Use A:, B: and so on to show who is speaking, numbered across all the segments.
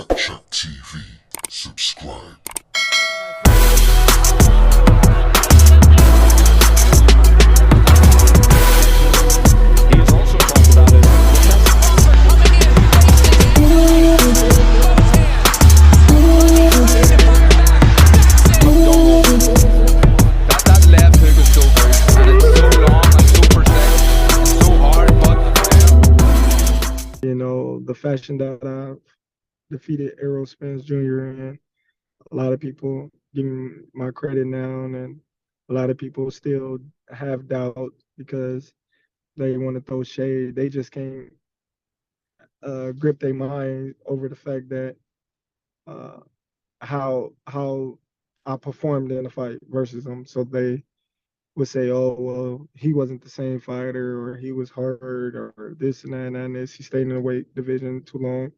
A: Snapchat TV. Subscribe.
B: He has also talked about it. That left hook is so very, and it's so long and so precise and so hard, but
C: You know, the fashion that I've defeated Errol Spence Jr. in, a lot of people give me my credit now, and a lot of people still have doubt because they want to throw shade. They just can't grip their mind over the fact that uh, how I performed in the fight versus him. So they would say, "Oh, well, he wasn't the same fighter, or he was hurt, or this and that and this. He stayed in the weight division too long."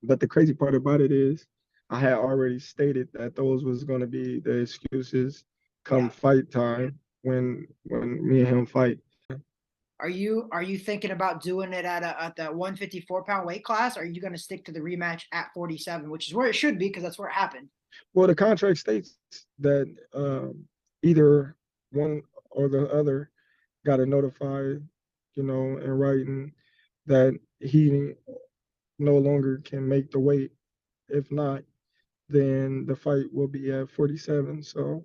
C: But the crazy part about it is, I had already stated that those was going to be the excuses come fight time when me and him fight.
D: Are you thinking about doing it at the 154-pound weight class? Or are you going to stick to the rematch at 47, which is where it should be because that's where it happened?
C: Well, the contract states that either one or the other got to notify, in writing that he no longer can make the weight. If not, then the fight will be at 47. So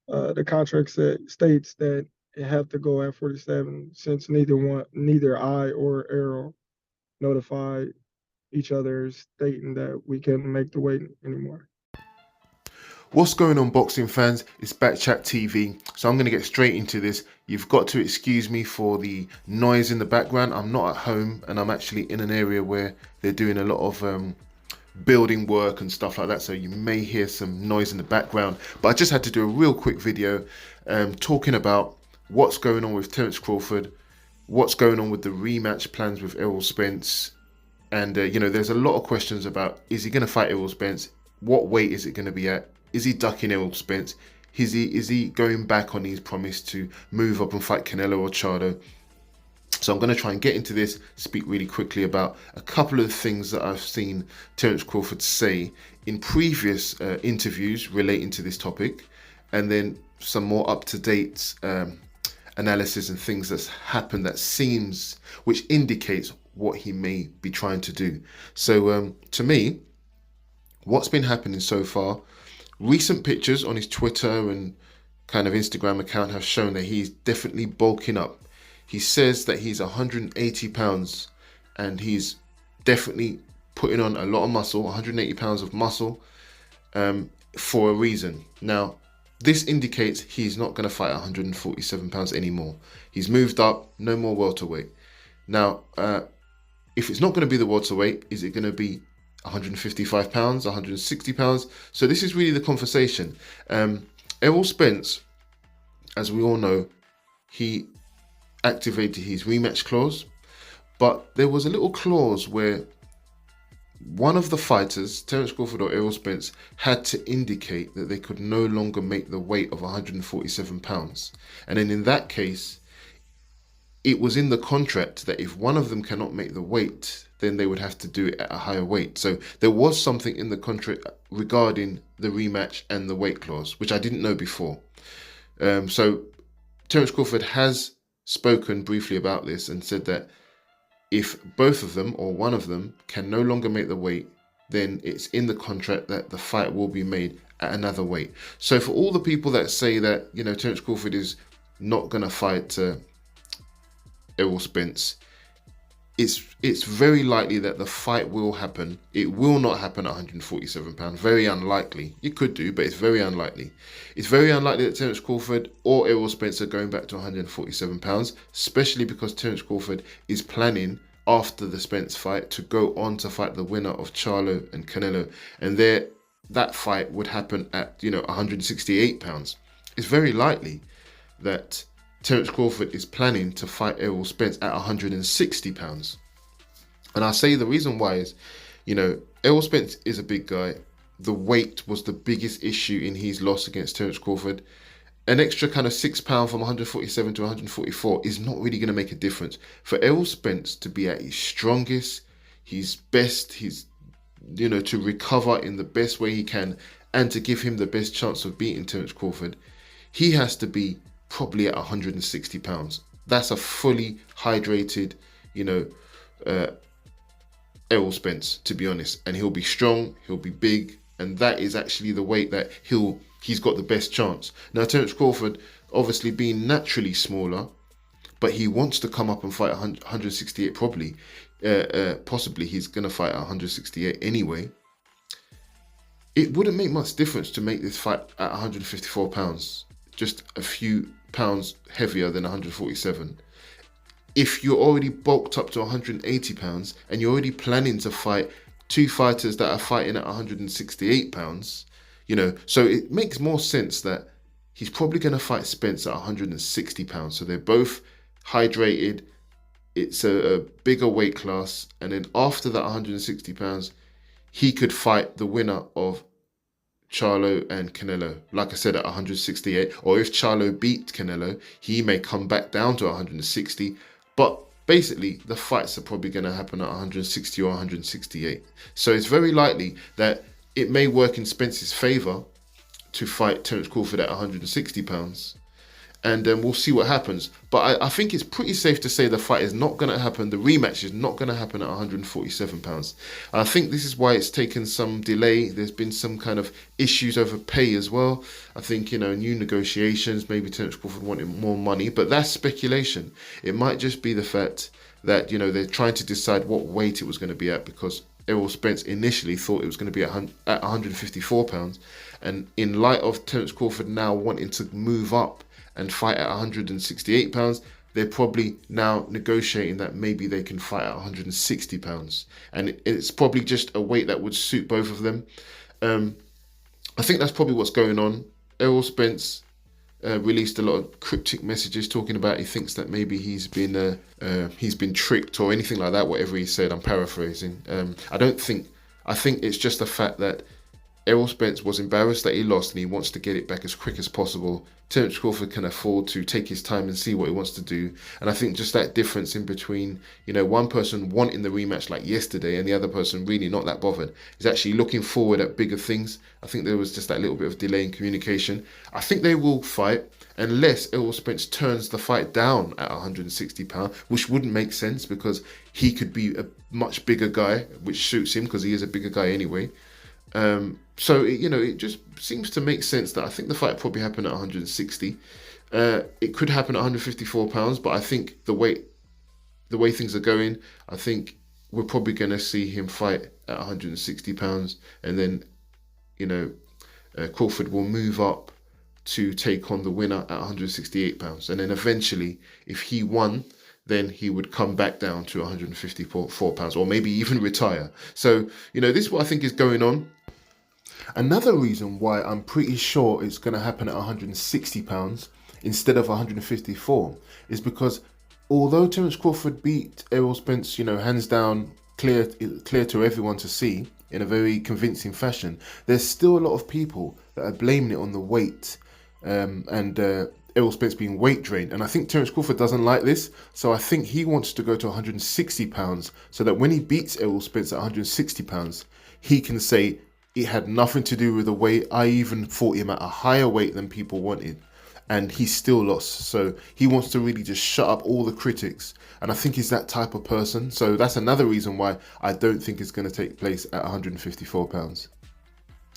C: the contract states that it have to go at 47 since neither I or Errol notified each other stating that we couldn't make the weight anymore.
E: What's going on, boxing fans? It's Backchat TV. So I'm going to get straight into this. You've got to excuse me for the noise in the background. I'm not at home and I'm actually in an area where they're doing a lot of building work and stuff like that. So you may hear some noise in the background. But I just had to do a real quick video talking about what's going on with Terence Crawford, what's going on with the rematch plans with Errol Spence. And, there's a lot of questions about, is he going to fight Errol Spence? What weight is it going to be at? Is he ducking Errol Spence? Is he going back on his promise to move up and fight Canelo or Charlo? So I'm going to try and get into this, speak really quickly about a couple of things that I've seen Terence Crawford say in previous interviews relating to this topic, and then some more up-to-date analysis and things that's happened which indicates what he may be trying to do. So to me, what's been happening so far, recent pictures on his Twitter and kind of Instagram account have shown that he's definitely bulking up. He says that he's 180 pounds and he's definitely putting on a lot of muscle, 180 pounds of muscle for a reason. Now, this indicates he's not going to fight 147 pounds anymore. He's moved up, no more welterweight. Now, if it's not going to be the welterweight, is it going to be 155 pounds, 160 pounds? So this is really the conversation. Errol Spence, as we all know, he activated his rematch clause, but there was a little clause where one of the fighters, Terence Crawford or Errol Spence, had to indicate that they could no longer make the weight of 147 pounds. And then in that case, it was in the contract that if one of them cannot make the weight, then they would have to do it at a higher weight. So there was something in the contract regarding the rematch and the weight clause, which I didn't know before. So Terence Crawford has spoken briefly about this and said that if both of them or one of them can no longer make the weight, then it's in the contract that the fight will be made at another weight. So for all the people that say that, Terence Crawford is not going to fight Errol Spence, it's very likely that the fight will happen. It will not happen at 147 pounds. Very unlikely. It could do, but it's very unlikely. It's very unlikely that Terence Crawford or Errol Spence are going back to 147 pounds, especially because Terence Crawford is planning after the Spence fight to go on to fight the winner of Charlo and Canelo, and that fight would happen at 168 pounds. It's very likely that Terence Crawford is planning to fight Errol Spence at 160 pounds. And I say the reason why is, Errol Spence is a big guy. The weight was the biggest issue in his loss against Terence Crawford. An extra kind of £6 from 147 to 144 is not really going to make a difference. For Errol Spence to be at his strongest, his best, his to recover in the best way he can and to give him the best chance of beating Terence Crawford, he has to be probably at 160 pounds. That's a fully hydrated, Errol Spence, to be honest. And he'll be strong, he'll be big, and that is actually the weight that he's got the best chance. Now, Terence Crawford, obviously being naturally smaller, but he wants to come up and fight 168 probably. Possibly he's going to fight at 168 anyway. It wouldn't make much difference to make this fight at 154 pounds, just a few pounds heavier than 147. If you're already bulked up to 180 pounds and you're already planning to fight two fighters that are fighting at 168 pounds, so it makes more sense that he's probably going to fight Spence at 160 pounds. So they're both hydrated. It's a bigger weight class. And then after that 160 pounds, he could fight the winner of Charlo and Canelo, like I said, at 168. Or if Charlo beat Canelo, he may come back down to 160. But basically, the fights are probably going to happen at 160 or 168. So it's very likely that it may work in Spence's favour to fight Terence Crawford at 160 pounds. And then we'll see what happens. But I think it's pretty safe to say the fight is not going to happen. The rematch is not going to happen at 147 pounds. I think this is why it's taken some delay. There's been some kind of issues over pay as well. I think, new negotiations, maybe Terence Crawford wanted more money, but that's speculation. It might just be the fact that, they're trying to decide what weight it was going to be at, because Errol Spence initially thought it was going to be at 154 pounds. And in light of Terence Crawford now wanting to move up and fight at 168 pounds, they're probably now negotiating that maybe they can fight at 160 pounds. And it's probably just a weight that would suit both of them. I think that's probably what's going on. Errol Spence released a lot of cryptic messages talking about he thinks that maybe he's been tricked or anything like that, whatever he said. I'm paraphrasing. I think it's just the fact that Errol Spence was embarrassed that he lost and he wants to get it back as quick as possible. Terence Crawford can afford to take his time and see what he wants to do. And I think just that difference in between, one person wanting the rematch like yesterday and the other person really not that bothered, is actually looking forward at bigger things. I think there was just that little bit of delay in communication. I think they will fight unless Errol Spence turns the fight down at 160 pounds, which wouldn't make sense because he could be a much bigger guy, which suits him because he is a bigger guy anyway. So it just seems to make sense that I think the fight probably happened at 160. It could happen at 154 pounds, but I think the way things are going, I think we're probably going to see him fight at 160 pounds, and then Crawford will move up to take on the winner at 168 pounds, and then eventually, if he won, then he would come back down to 154 pounds, or maybe even retire. So this is what I think is going on. Another reason why I'm pretty sure it's going to happen at 160 pounds instead of 154 is because although Terence Crawford beat Errol Spence, hands down, clear to everyone to see in a very convincing fashion, there's still a lot of people that are blaming it on the weight and Errol Spence being weight drained. And I think Terence Crawford doesn't like this, so I think he wants to go to 160 pounds so that when he beats Errol Spence at 160 pounds, he can say, it had nothing to do with the weight. I even fought him at a higher weight than people wanted, and he still lost. So he wants to really just shut up all the critics, and I think he's that type of person. So that's another reason why I don't think it's going to take place at 154 pounds.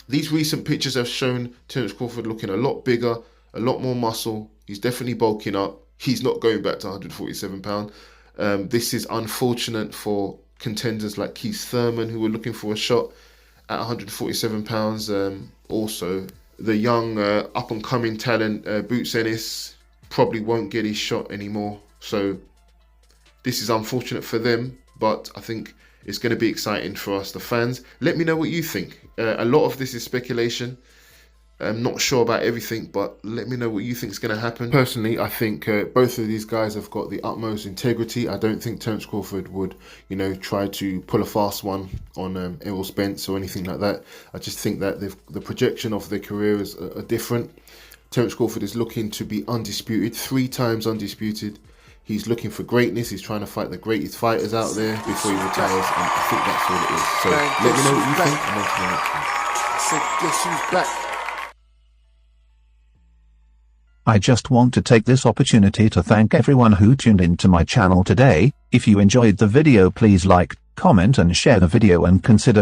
E: These recent pictures have shown Terence Crawford looking a lot bigger, a lot more muscle. He's definitely bulking up. He's not going back to 147 pounds. This is unfortunate for contenders like Keith Thurman, who were looking for a shot at 147 pounds. Also, the young up-and-coming talent Boots Ennis probably won't get his shot anymore. So this is unfortunate for them, but I think it's going to be exciting for us, the fans. Let me know what you think. A lot of this is speculation. I'm not sure about everything, but let me know what you think is going to happen. Personally, I think both of these guys have got the utmost integrity. I don't think Terence Crawford would, try to pull a fast one on Errol Spence or anything like that. I just think that the projection of their careers are different. Terence Crawford is looking to be undisputed, 3 times undisputed. He's looking for greatness. He's trying to fight the greatest fighters out there before he retires, and I think that's all it is. So let me know what you think, and on to the next one.
A: I said, guess who's back?
F: I just want to take this opportunity to thank everyone who tuned into my channel today. If you enjoyed the video, please like, comment and share the video, and consider